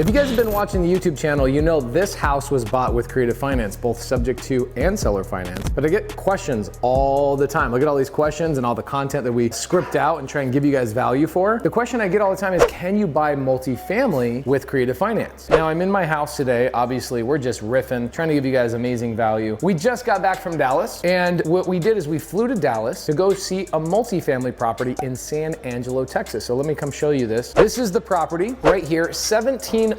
If you guys have been watching the YouTube channel, you know this house was bought with creative finance, both subject to and seller finance. But I get questions all the time. Look at all these questions and all the content that we script out and try and give you guys value for. The question I get all the time is, can you buy multifamily with creative finance? Now I'm in my house today. Obviously, we're just riffing, trying to give you guys amazing value. We just got back from Dallas, and what we did is we flew to Dallas to go see a multifamily property in San Angelo, Texas. So let me come show you this. This is the property right here, 1711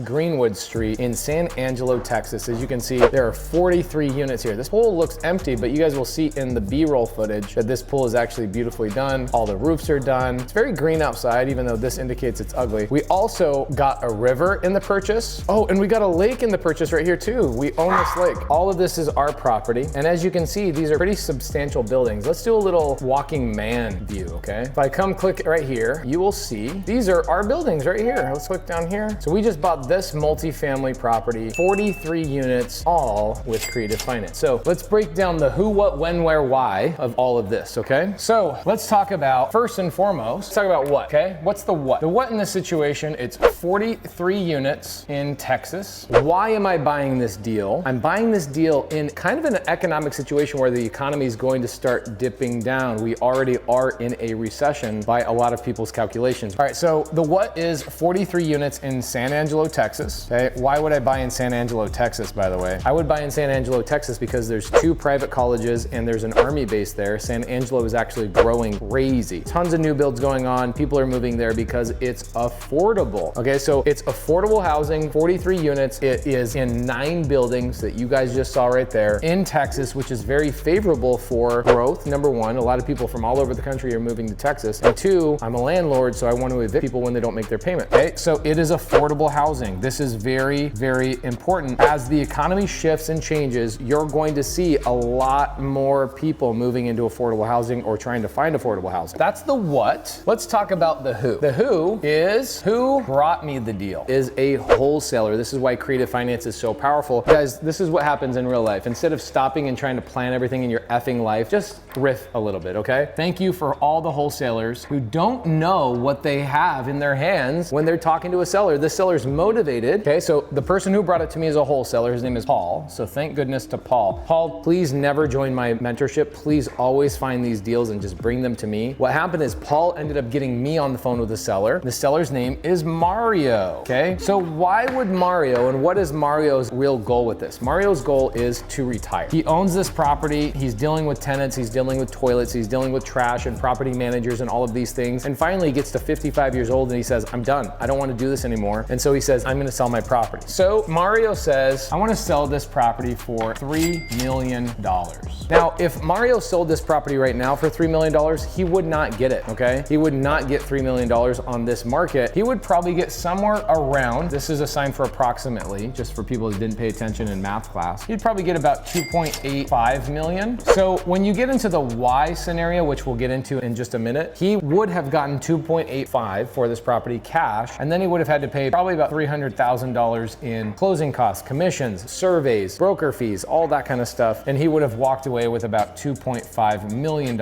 Greenwood Street in San Angelo, Texas. As you can see, there are 43 units here. This pool looks empty, but you guys will see in the B-roll footage that this pool is actually beautifully done. All the roofs are done. It's very green outside, even though this indicates it's ugly. We also got a river in the purchase. Oh, and we got a lake in the purchase right here too. We own this lake. All of this is our property. And as you can see, these are pretty substantial buildings. Let's do a little walking man view, okay? If I come click right here, you will see these are our buildings right here. Let's click down here. So we just bought this multifamily property, 43 units, all with creative finance. So let's break down the who, what, when, where, why of all of this, okay? So let's talk about, first and foremost, let's talk about what, okay? What's the what? The what in this situation, it's 43 units in Texas. Why am I buying this deal? I'm buying this deal in kind of an economic situation where the economy is going to start dipping down. We already are in a recession by a lot of people's calculations. All right, so the what is 43 units in San Angelo, Texas, okay? Why would I buy in San Angelo, Texas, by the way? I would buy in San Angelo, Texas because there's 2 private colleges and there's an army base there. San Angelo is actually growing crazy. Tons of new builds going on. People are moving there because it's affordable. Okay, so it's affordable housing, 43 units. It is in 9 buildings that you guys just saw right there in Texas, which is very favorable for growth. Number one, a lot of people from all over the country are moving to Texas. And 2, I'm a landlord, so I want to evict people when they don't make their payment. Okay, so it is affordable housing. This is very, very important. As the economy shifts and changes, you're going to see a lot more people moving into affordable housing or trying to find affordable housing. That's the what. Let's talk about the who. The who is who brought me the deal, is a wholesaler. This is why creative finance is so powerful. Guys, this is what happens in real life. Instead of stopping and trying to plan everything in your effing life, just riff a little bit, okay? Thank you for all the wholesalers who don't know what they have in their hands when they're talking to a seller. The seller's motivated, okay? So the person who brought it to me is a wholesaler. His name is Paul. So thank goodness to Paul. Paul, please never join my mentorship. Please always find these deals and just bring them to me. What happened is Paul ended up getting me on the phone with the seller. The seller's name is Mario, okay? So why would Mario, and what is Mario's real goal with this? Mario's goal is to retire. He owns this property. He's dealing with tenants. He's dealing with toilets. He's dealing with trash and property managers and all of these things. And finally he gets to 55 years old and he says, I'm done. I don't want to do this anymore. And so he says, I'm going to sell my property. So Mario says, I want to sell this property for $3 million. Now, if Mario sold this property right now for $3 million, he would not get it, okay? He would not get $3 million on this market. He would probably get somewhere around, this is a sign for approximately, just for people who didn't pay attention in math class, he'd probably get about 2.85 million. So when you get into the why scenario, which we'll get into in just a minute, he would have gotten 2.85 for this property cash, and then he would have had to pay probably about $300,000 in closing costs, commissions, surveys, broker fees, all that kind of stuff. And he would have walked away with about $2.5 million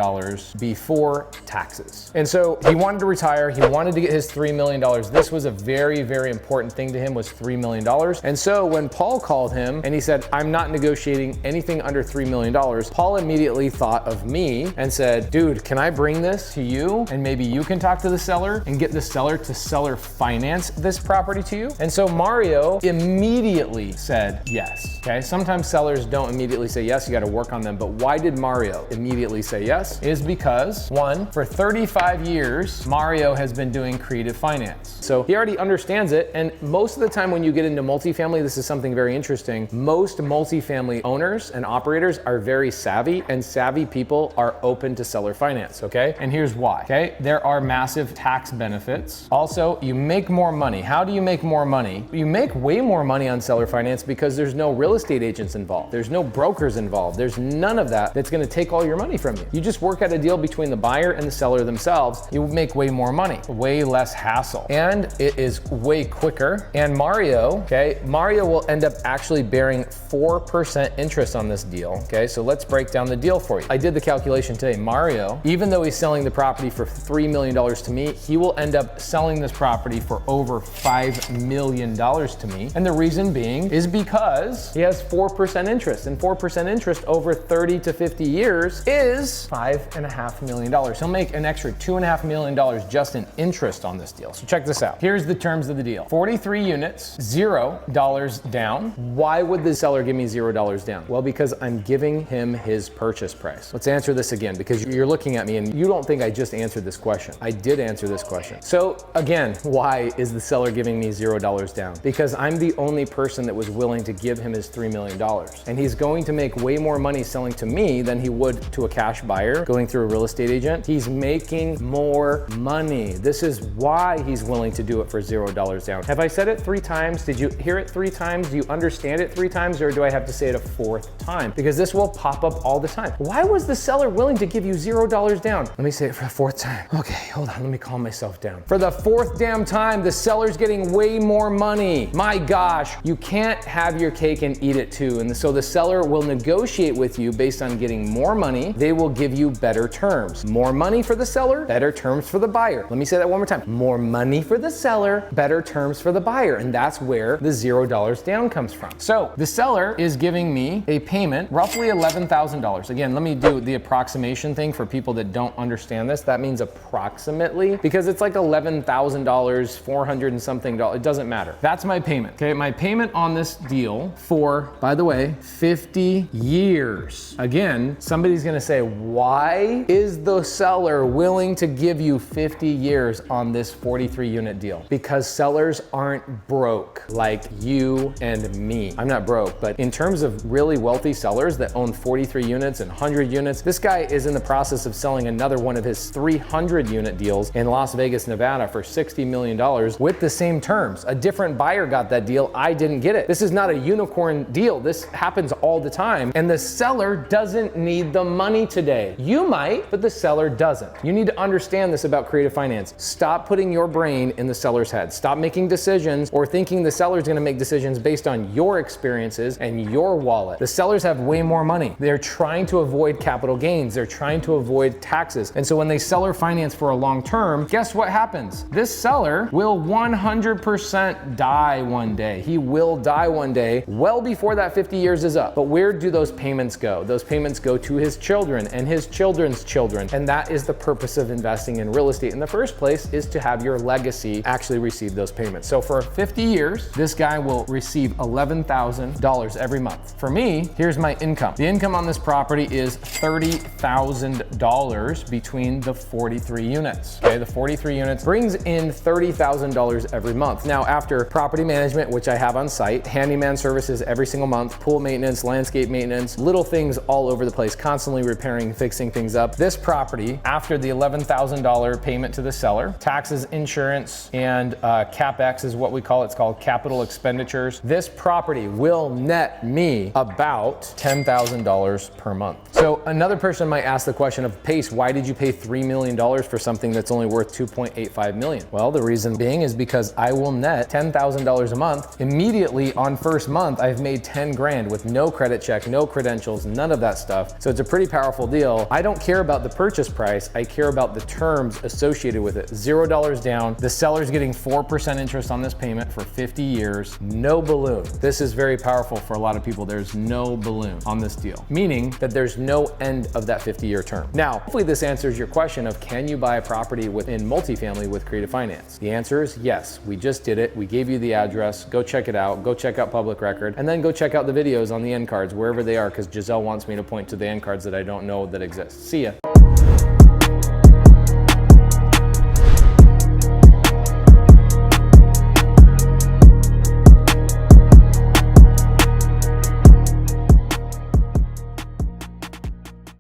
before taxes. And so he wanted to retire. He wanted to get his $3 million. This was a very, very important thing to him, was $3 million. And so when Paul called him and he said, I'm not negotiating anything under $3 million, Paul immediately thought of me and said, dude, can I bring this to you? And maybe you can talk to the seller and get the seller to seller finance this property to you. And so Mario immediately said yes, okay? Sometimes sellers don't immediately say yes, you gotta work on them, but why did Mario immediately say yes? Is because, one, for 35 years, Mario has been doing creative finance. So he already understands it, and most of the time when you get into multifamily, this is something very interesting. Most multifamily owners and operators are very savvy, and savvy people are open to seller finance, okay? And here's why, okay? There are massive tax benefits. Also, you make more money. How do you make more money? You make way more money on seller finance because there's no real estate agents involved. There's no brokers involved. There's none of that that's gonna take all your money from you. You just work out a deal between the buyer and the seller themselves. You make way more money, way less hassle, and it is way quicker. And Mario, okay, Mario will end up actually bearing 4% interest on this deal, okay? So let's break down the deal for you. I did the calculation today. Mario, even though he's selling the property for $3 million to me, he will end up selling this property for over $5 million to me. And the reason being is because he has 4% interest, and 4% interest over 30 to 50 years is $5.5 million. He'll make an extra $2.5 million just in interest on this deal. So check this out. Here's the terms of the deal. 43 units, $0 down. Why would the seller give me $0 down? Well, because I'm giving him his purchase price. Let's answer this again, because you're looking at me and you don't think I just answered this question. I did answer this question. So again, why is the seller giving me $0 down? Because I'm the only person that was willing to give him his $3 million. And he's going to make way more money selling to me than he would to a cash buyer going through a real estate agent. He's making more money. This is why he's willing to do it for $0 down. Have I said it 3 times? Did you hear it 3 times? Do you understand it 3 times? Or do I have to say it a 4th time? Because this will pop up all the time. Why was the seller willing to give you $0 down? Let me say it for the 4th time. Okay, hold on, let me calm myself down. For the 4th damn time, the seller's getting way more money. My gosh, you can't have your cake and eat it too. And so the seller will negotiate with you based on getting more money. They will give you better terms. More money for the seller, better terms for the buyer. Let me say that one more time. More money for the seller, better terms for the buyer. And that's where the $0 down comes from. So the seller is giving me a payment, roughly $11,000. Again, let me do the approximation thing for people that don't understand this. That means approximately, because it's like $11,000, 400 and something dollars. It doesn't matter. That's my payment. Okay, my payment on this deal for, by the way, 50 years. Again, somebody's gonna say, why is the seller willing to give you 50 years on this 43 unit deal? Because sellers aren't broke like you and me. I'm not broke, but in terms of really wealthy sellers that own 43 units and 100 units, this guy is in the process of selling another one of his 300 unit deals in Las Vegas, Nevada for $60 million with the same terms. A different buyer got that deal. I didn't get it. This is not a unicorn deal. This happens all the time. And the seller doesn't need the money today. You might, but the seller doesn't. You need to understand this about creative finance. Stop putting your brain in the seller's head. Stop making decisions or thinking the seller's gonna make decisions based on your experiences and your wallet. The sellers have way more money. They're trying to avoid capital gains. They're trying to avoid taxes. And so when they seller finance for a long term, guess what happens? This seller will 100% die one day. He will die one day, well before that 50 years is up. But where do those payments go? Those payments go to his children and his children's children. And that is the purpose of investing in real estate in the first place, is to have your legacy actually receive those payments. So for 50 years, this guy will receive $11,000 every month. For me, here's my income. The income on this property is $30,000 between the 43 units. Okay, the 43 units brings in $30,000 every month. Now, after property management, which I have on site, handyman services every single month, pool maintenance, landscape maintenance, little things all over the place, constantly repairing, fixing things up. This property, after the $11,000 payment to the seller, taxes, insurance, and CapEx is what we call it. It's called capital expenditures. This property will net me about $10,000 per month. So another person might ask the question of, Pace, why did you pay $3 million for something that's only worth $2.85 million? Well, the reason being is because I will net $10,000 a month. Immediately on first month, I've made 10 grand with no credit check, no credentials, none of that stuff. So it's a pretty powerful deal. I don't care about the purchase price. I care about the terms associated with it. $0 down. The seller's getting 4% interest on this payment for 50 years. No balloon. This is very powerful for a lot of people. There's no balloon on this deal, meaning that there's no end of that 50-year term. Now, hopefully this answers your question of, can you buy a property within multifamily with creative finance? The answer is yes. We just did it. We gave you the address. Go check it out. Go check out Public Record, and then go check out the videos on the end cards, wherever they are, because Giselle wants me to point to the end cards that I don't know that exist. See ya.